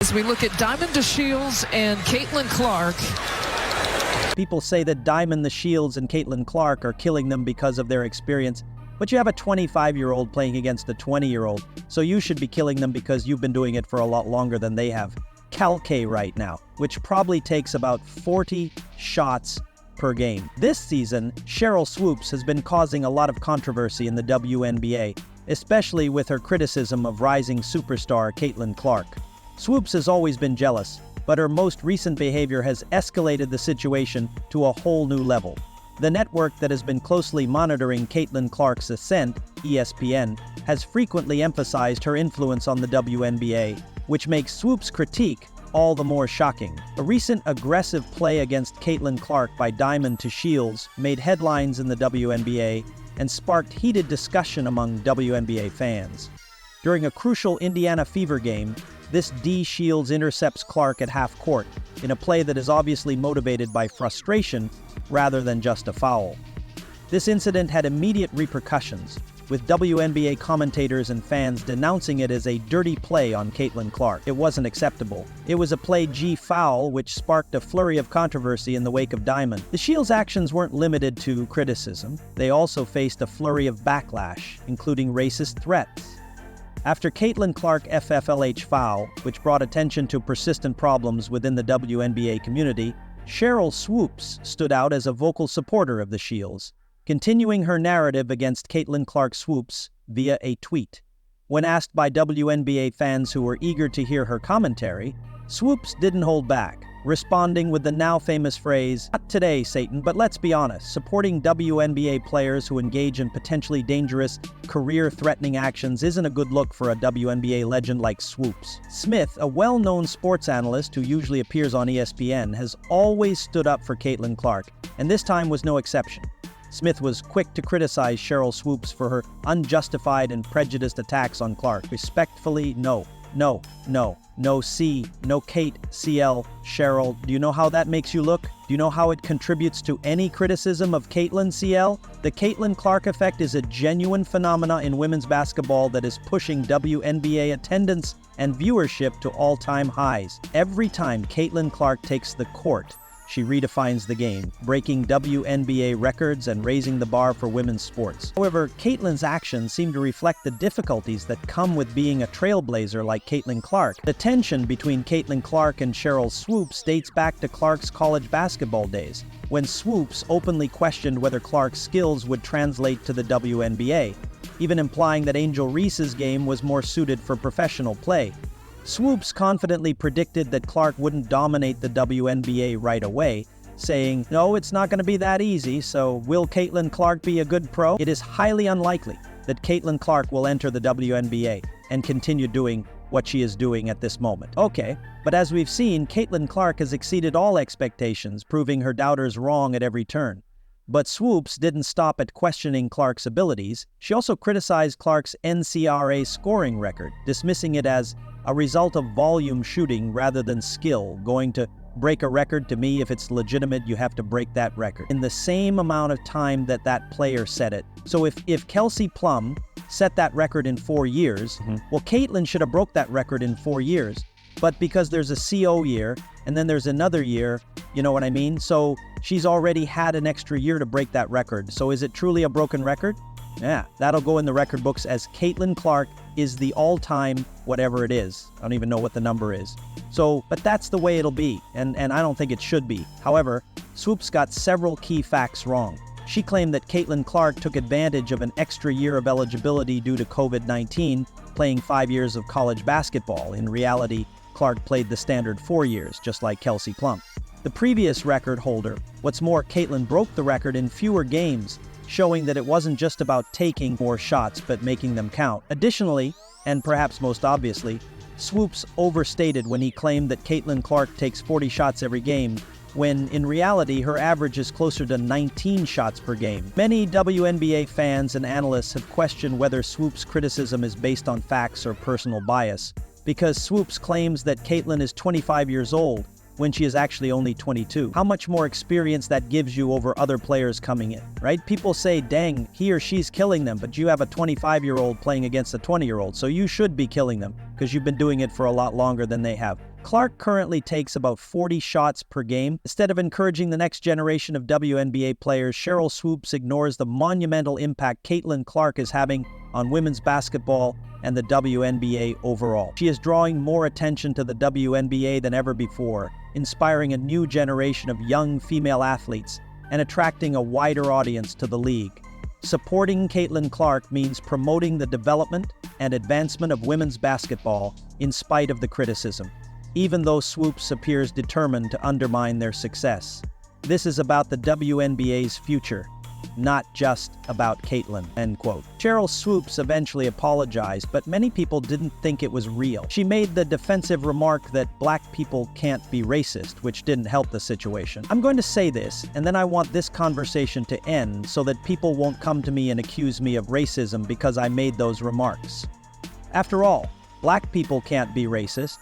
as we look at Diamond DeShields and Caitlin Clark. People say that Diamond DeShields and Caitlin Clark are killing them because of their experience, but you have a 25-year-old playing against a 20-year-old, so you should be killing them because you've been doing it for a lot longer than they have. Calque right now, which probably takes about 40 shots per game. This season, Sheryl Swoopes has been causing a lot of controversy in the WNBA, especially with her criticism of rising superstar Caitlin Clark. Swoopes has always been jealous, but her most recent behavior has escalated the situation to a whole new level. The network that has been closely monitoring Caitlin Clark's ascent, ESPN, has frequently emphasized her influence on the WNBA, which makes Swoopes' critique all the more shocking. A recent aggressive play against Caitlin Clark by Diamond DeShields made headlines in the WNBA and sparked heated discussion among WNBA fans. During a crucial Indiana Fever game, this DeShields intercepts Clark at half court in a play that is obviously motivated by frustration rather than just a foul. This incident had immediate repercussions, with WNBA commentators and fans denouncing it as a dirty play on Caitlin Clark. It wasn't acceptable. It was a play G foul, which sparked a flurry of controversy in the wake of Diamond. DeShields' actions weren't limited to criticism. They also faced a flurry of backlash, including racist threats. After Caitlin Clark FFLH foul, which brought attention to persistent problems within the WNBA community, Sheryl Swoopes stood out as a vocal supporter of the Shields, continuing her narrative against Caitlin Clark Swoopes via a tweet. When asked by WNBA fans who were eager to hear her commentary, Swoopes didn't hold back, responding with the now famous phrase, "Not today, Satan, but let's be honest, supporting WNBA players who engage in potentially dangerous, career-threatening actions isn't a good look for a WNBA legend like Swoopes." Smith, a well-known sports analyst who usually appears on ESPN, has always stood up for Caitlin Clark, and this time was no exception. Smith was quick to criticize Sheryl Swoopes for her unjustified and prejudiced attacks on Clark. Respectfully, no, C, no Kate, CL, Sheryl. Do you know how that makes you look? Do you know how it contributes to any criticism of Caitlin, CL? The Caitlin Clark effect is a genuine phenomena in women's basketball that is pushing WNBA attendance and viewership to all-time highs. Every time Caitlin Clark takes the court, she redefines the game, breaking WNBA records and raising the bar for women's sports. However, Caitlin's actions seem to reflect the difficulties that come with being a trailblazer like Caitlin Clark. The tension between Caitlin Clark and Sheryl Swoopes dates back to Clark's college basketball days, when Swoopes openly questioned whether Clark's skills would translate to the WNBA, even implying that Angel Reese's game was more suited for professional play. Swoopes confidently predicted that Clark wouldn't dominate the WNBA right away, saying, "No, it's not going to be that easy, so will Caitlin Clark be a good pro?" It is highly unlikely that Caitlin Clark will enter the WNBA and continue doing what she is doing at this moment. Okay, but as we've seen, Caitlin Clark has exceeded all expectations, proving her doubters wrong at every turn. But Swoopes didn't stop at questioning Clark's abilities. She also criticized Clark's NCAA scoring record, dismissing it as a result of volume shooting rather than skill. Going to break a record, to me, if it's legitimate, you have to break that record in the same amount of time that that player set it. So if Kelsey Plum set that record in 4 years, well, Caitlin should have broke that record in 4 years. But because there's a CO year, and then there's another year, you know what I mean? So she's already had an extra year to break that record. So is it truly a broken record? Yeah, that'll go in the record books as Caitlin Clark is the all-time whatever it is. I don't even know what the number is. So, but that's the way it'll be, and I don't think it should be. However, Swoopes got several key facts wrong. She claimed that Caitlin Clark took advantage of an extra year of eligibility due to COVID-19, playing 5 years of college basketball. In reality, Clark played the standard 4 years, just like Kelsey Plum, the previous record holder. What's more, Caitlin broke the record in fewer games, showing that it wasn't just about taking more shots, but making them count. Additionally, and perhaps most obviously, Swoopes overstated when he claimed that Caitlin Clark takes 40 shots every game, when in reality her average is closer to 19 shots per game. Many WNBA fans and analysts have questioned whether Swoopes' criticism is based on facts or personal bias, because Swoopes claims that Caitlin is 25 years old, when she is actually only 22. How much more experience that gives you over other players coming in, right? People say, dang, he or she's killing them, but you have a 25-year-old playing against a 20-year-old, so you should be killing them because you've been doing it for a lot longer than they have. Clark currently takes about 40 shots per game. Instead of encouraging the next generation of WNBA players, Sheryl Swoopes ignores the monumental impact Caitlin Clark is having on women's basketball and the WNBA overall. She is drawing more attention to the WNBA than ever before, inspiring a new generation of young female athletes and attracting a wider audience to the league. Supporting Caitlin Clark means promoting the development and advancement of women's basketball in spite of the criticism, even though Swoopes appears determined to undermine their success. This is about the WNBA's future, not just about Caitlin, end quote. Sheryl Swoopes eventually apologized, but many people didn't think it was real. She made the defensive remark that black people can't be racist, which didn't help the situation. I'm going to say this, and then I want this conversation to end so that people won't come to me and accuse me of racism because I made those remarks. After all, black people can't be racist.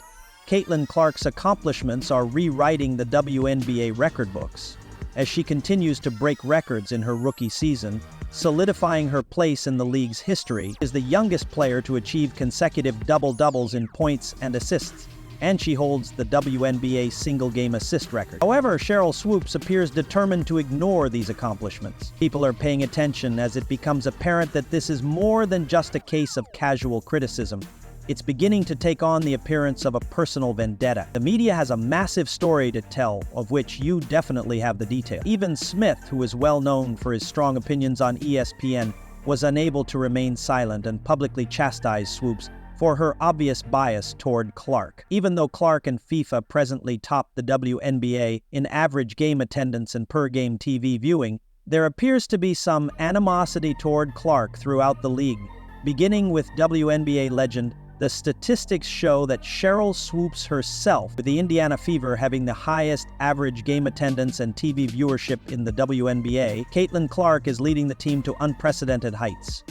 Caitlin Clark's accomplishments are rewriting the WNBA record books, as she continues to break records in her rookie season, solidifying her place in the league's history. She is the youngest player to achieve consecutive double-doubles in points and assists, and she holds the WNBA single-game assist record. However, Sheryl Swoopes appears determined to ignore these accomplishments. People are paying attention as it becomes apparent that this is more than just a case of casual criticism. It's beginning to take on the appearance of a personal vendetta. The media has a massive story to tell, of which you definitely have the detail. Even Smith, who is well known for his strong opinions on ESPN, was unable to remain silent and publicly chastised Swoopes for her obvious bias toward Clark. Even though Clark and FIFA presently top the WNBA in average game attendance and per-game TV viewing, there appears to be some animosity toward Clark throughout the league. Beginning with WNBA legend, the statistics show that Sheryl Swoopes herself, with the Indiana Fever having the highest average game attendance and TV viewership in the WNBA, Caitlin Clark is leading the team to unprecedented heights.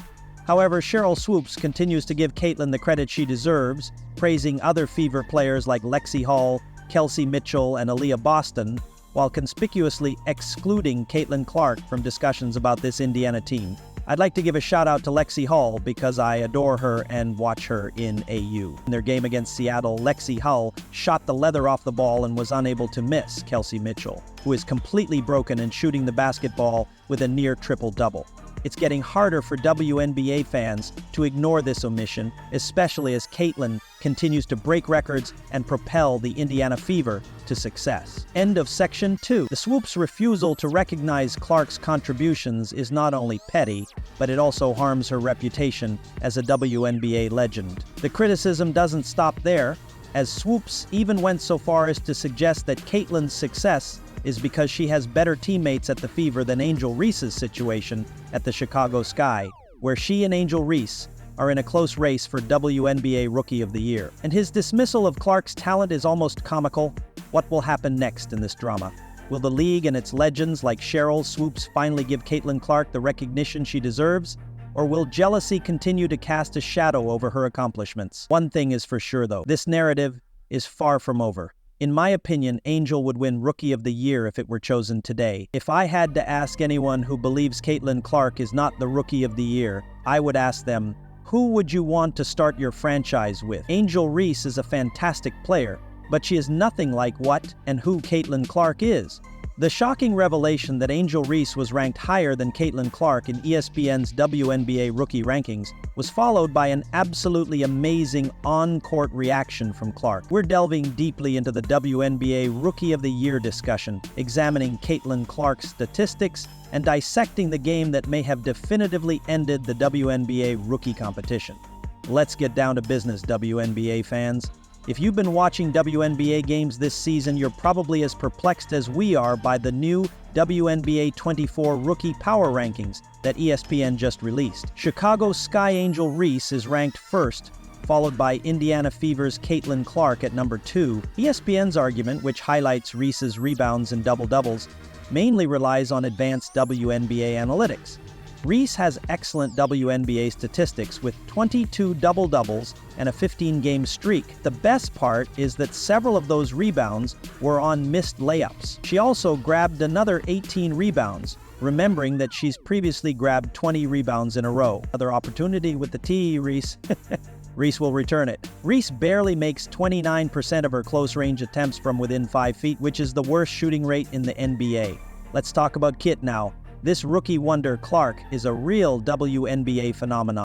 However, Sheryl Swoopes continues to give Caitlin the credit she deserves, praising other Fever players like Lexi Hall, Kelsey Mitchell, and Aaliyah Boston, while conspicuously excluding Caitlin Clark from discussions about this Indiana team. I'd like to give a shout out to Lexi Hall because I adore her and watch her in AU. In their game against Seattle, Lexi Hall shot the leather off the ball and was unable to miss Kelsey Mitchell, who is completely broken and shooting the basketball with a near triple-double. It's getting harder for WNBA fans to ignore this omission, especially as Caitlin continues to break records and propel the Indiana Fever to success. End of Section 2. The Swoopes' refusal to recognize Clark's contributions is not only petty, but it also harms her reputation as a WNBA legend. The criticism doesn't stop there, as Swoopes even went so far as to suggest that Caitlin's success is because she has better teammates at the Fever than Angel Reese's situation at the Chicago Sky, where she and Angel Reese are in a close race for WNBA Rookie of the Year. And his dismissal of Clark's talent is almost comical. What will happen next in this drama? Will the league and its legends like Sheryl Swoopes finally give Caitlin Clark the recognition she deserves? Or will jealousy continue to cast a shadow over her accomplishments? One thing is for sure though, this narrative is far from over. In my opinion, Angel would win Rookie of the Year if it were chosen today. If I had to ask anyone who believes Caitlin Clark is not the Rookie of the Year, I would ask them, who would you want to start your franchise with? Angel Reese is a fantastic player, but she is nothing like what and who Caitlin Clark is. The shocking revelation that Angel Reese was ranked higher than Caitlin Clark in ESPN's WNBA rookie rankings was followed by an absolutely amazing on-court reaction from Clark. We're delving deeply into the WNBA Rookie of the Year discussion, examining Caitlin Clark's statistics and dissecting the game that may have definitively ended the WNBA rookie competition. Let's get down to business, WNBA fans. If you've been watching WNBA games this season, you're probably as perplexed as we are by the new WNBA 24 Rookie Power Rankings that ESPN just released. Chicago Sky Angel Reese is ranked first, followed by Indiana Fever's Caitlin Clark at number 2. ESPN's argument, which highlights Reese's rebounds and double-doubles, mainly relies on advanced WNBA analytics. Reese has excellent WNBA statistics with 22 double-doubles and a 15-game streak. The best part is that several of those rebounds were on missed layups. She also grabbed another 18 rebounds, remembering that she's previously grabbed 20 rebounds in a row. Another opportunity with the T, Reese. Reese will return it. Reese barely makes 29% of her close-range attempts from within 5 feet, which is the worst shooting rate in the NBA. Let's talk about Kit now. This rookie wonder, Clark, is a real WNBA phenomenon.